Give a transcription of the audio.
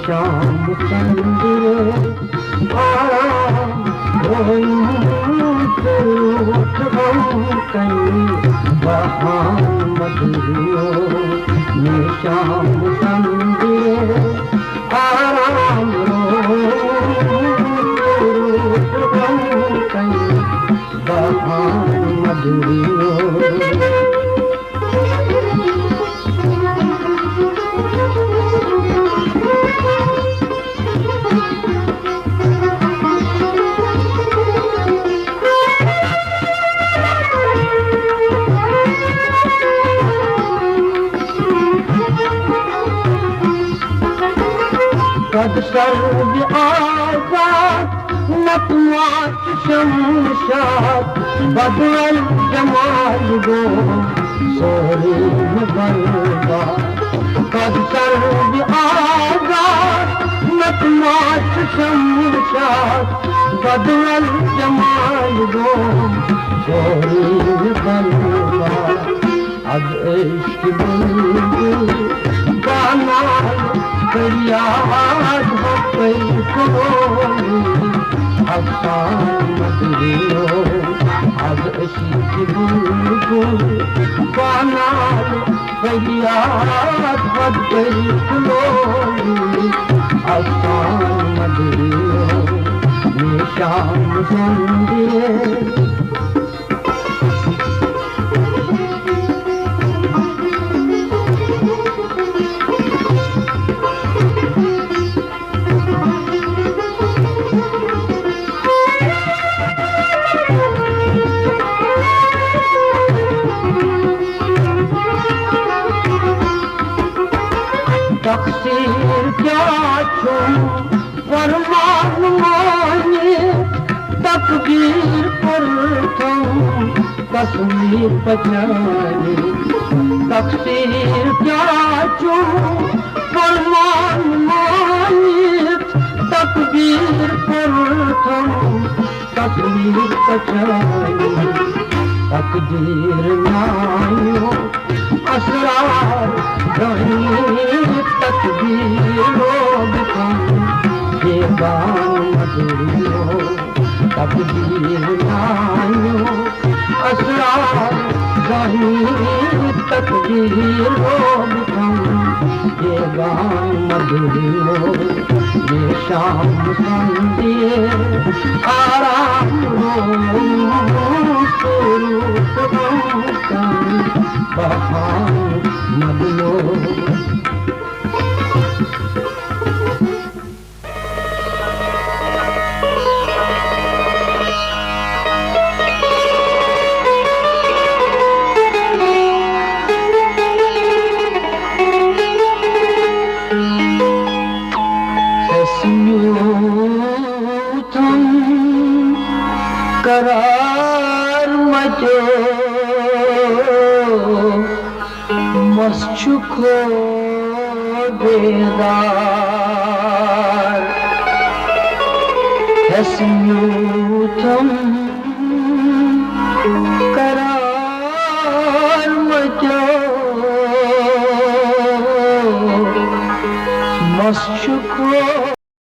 शाम संदिए आराम बहान मदियो में शाम संदिए आराम बहान मदियो कद सर्द आजाद नतवात शमशाद बदल जमाल गो सोरे बलवा कद सर्द आजाद नतवात शमशाद बदल जमाल गो सोरे बलवा अब इश्क बुलबुल गानाल फरियाद हो गई करोली अफसान मदियो अब इश्क बुलबुल गानाल फरियाद हो गई करोली अफसान मदियो ये शाम संदिए तकसीर क्या छूं फरमान माने तकदीर पर तुम तस्वीर पहचाने तकसीर क्या छूं फरमान माने तकदीर पर तुम तस्वीर पहचाने तकदीर नायो असरार तकदीरों ये गान मधुरियो तकदीर नायो असरार तकदीरों ये गान मधुरियो ये शाम संदिए आराम बहान मदियो करार मचो मस्चुखो बेदार हसयूथम करार मचो मस्चुखो